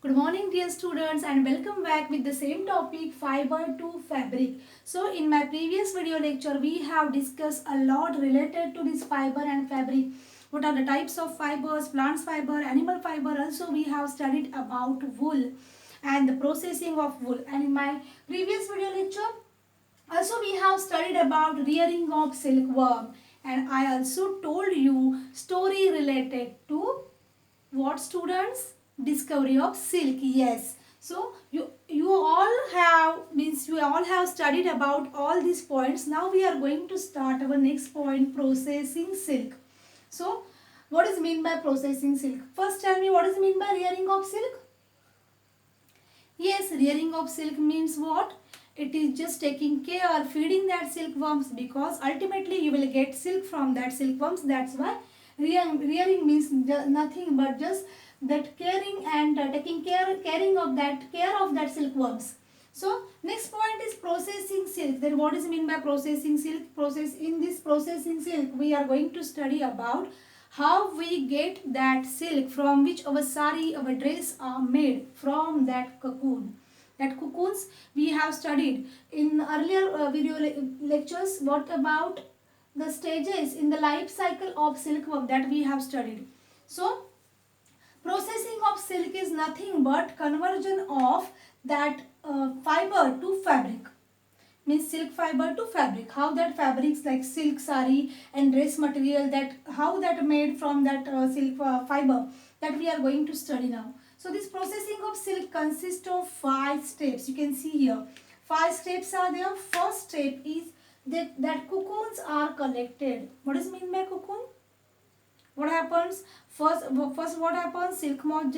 Good morning dear students and welcome back with the same topic fiber to fabric. So in my previous video lecture we have discussed a lot related to this fiber and fabric. What are the types of fibers, plants fiber, animal fiber. Also we have studied about wool and the processing of wool. And in my previous video lecture also we have studied about rearing of silkworm. And I also told you story related to what students? Discovery of silk. Yes. So you all have studied about all these points. Now we are going to start our next point, processing silk. So what is mean by processing silk? First tell me what is mean by rearing of silk? Yes, rearing of silk means what? It is just taking care, feeding that silkworms, because ultimately you will get silk from that silkworms. That's why rearing means nothing but just that caring and taking caring of that silkworms. So next point is processing silk. Then what is mean by processing silk? In this processing silk we are going to study about how we get that silk from which our sari, our dress are made from that cocoon. That cocoons we have studied in earlier video lectures. What about the stages in the life cycle of silkworm that we have studied. So processing of silk is nothing but conversion of that fiber to fabric. Means silk fiber to fabric. How that fabrics like silk sari and dress material, that how that made from that silk fiber, that we are going to study now. So this processing of silk consists of 5 steps. You can see here 5 steps are there. First step is that cocoons are collected. What is mean by cocoon? What happens? First what happens? Silk moth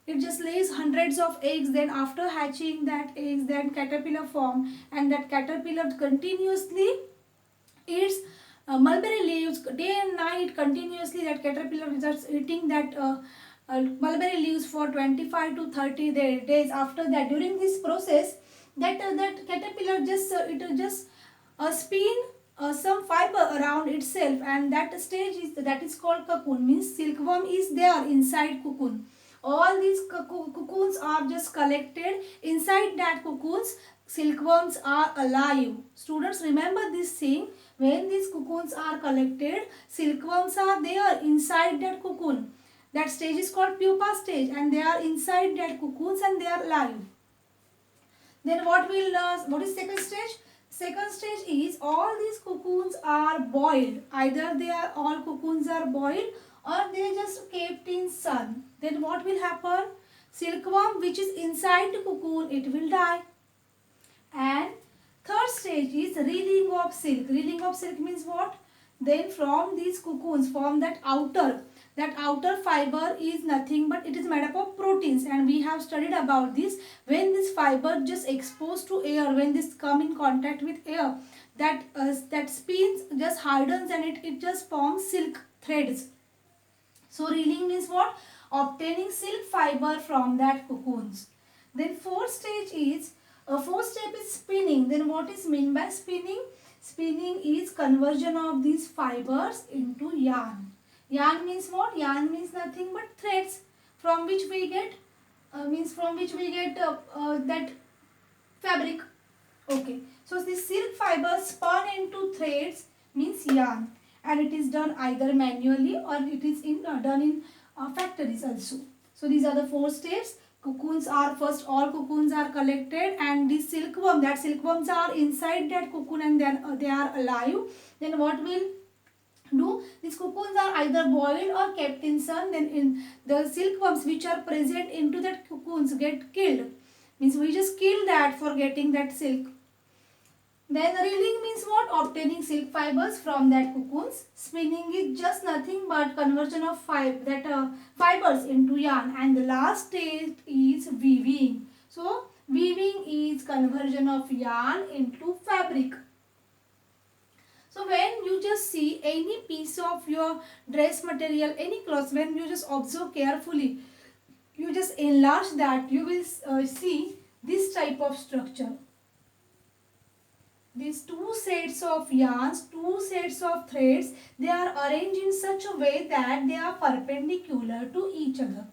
it just lays hundreds of eggs. Then after hatching that eggs, then caterpillar form, and that caterpillar continuously eats mulberry leaves day and night continuously. That caterpillar is just eating that mulberry leaves for 25 to 30 days. After that, during this process, that caterpillar just spin some fiber around itself, and that stage is called cocoon. Means silkworm is there inside cocoon. All these cocoons are just collected inside that cocoons. Silkworms are alive. Students, remember this thing. When these cocoons are collected, silkworms are there inside that cocoon. That stage is called pupa stage, and they are inside that cocoons and they are alive. Then what is second stage? Second stage is all these cocoons are boiled. Either all cocoons are boiled or they just kept in sun. Then what will happen? Silkworm which is inside the cocoon, it will die. And third stage is reeling of silk. Reeling of silk means what? Then from these cocoons, from that outer fiber is nothing but it is made up of proteins, and we have studied about this. When this fiber just exposed to air, when this come in contact with air, that spins just hardens and it just forms silk threads. So reeling means what? Obtaining silk fiber from that cocoons. Then fourth step is spinning. Then what is meant by spinning? Spinning is conversion of these fibers into yarn. Yarn means what? Yarn means nothing but threads from which we get that fabric. Okay. So this silk fiber spun into threads means yarn, and it is done either manually or it is done in factories also. So these are the 4 steps. All cocoons are collected, and this silkworms are inside that cocoon, and then they are alive. Then what will do? These cocoons are either boiled or kept in sun. Then in the silkworms which are present into that cocoons get killed. Means we just kill that for getting that silk. Then reeling means what? Obtaining silk fibers from that cocoons. Spinning is just nothing but conversion of fibers into yarn. And the last stage is weaving. So weaving is conversion of yarn into fabric. So when you just see any piece of your dress material, any cloth, when you just observe carefully, you just enlarge that, you will see this type of structure. These 2 sets of yarns, 2 sets of threads, they are arranged in such a way that they are perpendicular to each other.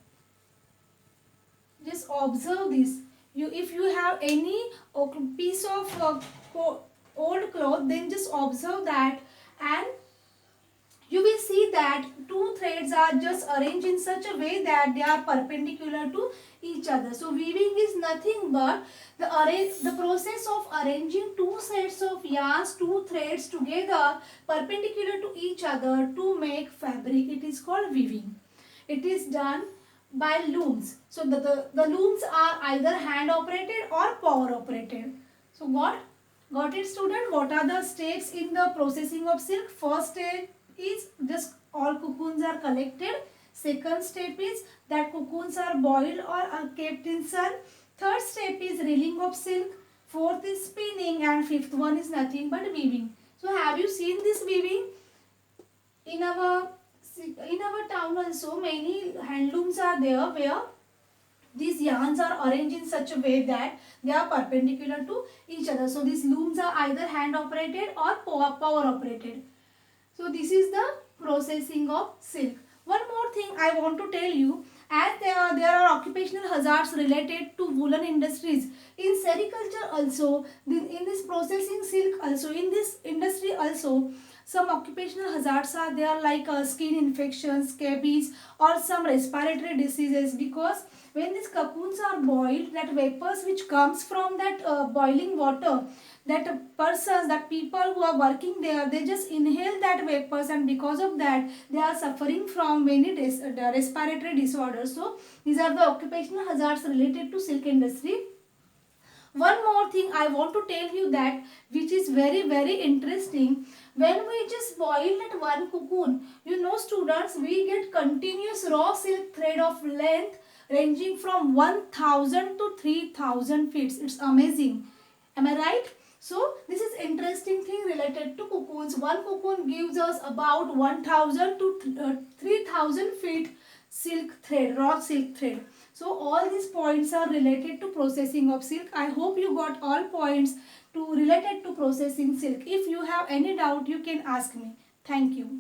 Just observe this. If you have any piece of old cloth, then just observe that, and you will see that two threads are just arranged in such a way that they are perpendicular to each other. So weaving is nothing but the process of arranging two sets of yarns, two threads together perpendicular to each other to make fabric. It is called weaving. It is done by looms. So the looms are either hand operated or power operated. So got it, student? What are the steps in the processing of silk? First step is just all cocoons are collected. Second step is that cocoons are boiled or are kept in sun. Third step is reeling of silk. Fourth is spinning, and fifth one is nothing but weaving. So have you seen this weaving? In our town also many handlooms are there where these yarns are arranged in such a way that they are perpendicular to each other. So these looms are either hand operated or power operated. So this is the processing of silk. One more thing I want to tell you, as there are occupational hazards related to woolen industries. In sericulture also, in this processing silk also, in this industry also, some occupational hazards are there like skin infections, scabies, or some respiratory diseases, because when these cocoons are boiled, that vapors which comes from that boiling water, that people who are working there, they just inhale that vapors, and because of that they are suffering from many respiratory disorders. So these are the occupational hazards related to silk industry. One more thing I want to tell you that, which is very interesting. When we just boil that one cocoon, you know students, we get continuous raw silk thread of length ranging from 1000 to 3000 feet. It's amazing. Am I right? So this is interesting thing related to cocoons. One cocoon gives us about 1000 to 3000 feet silk thread, raw silk thread. So all these points are related to processing of silk. I hope you got all points related to processing silk. If you have any doubt, you can ask me. Thank you.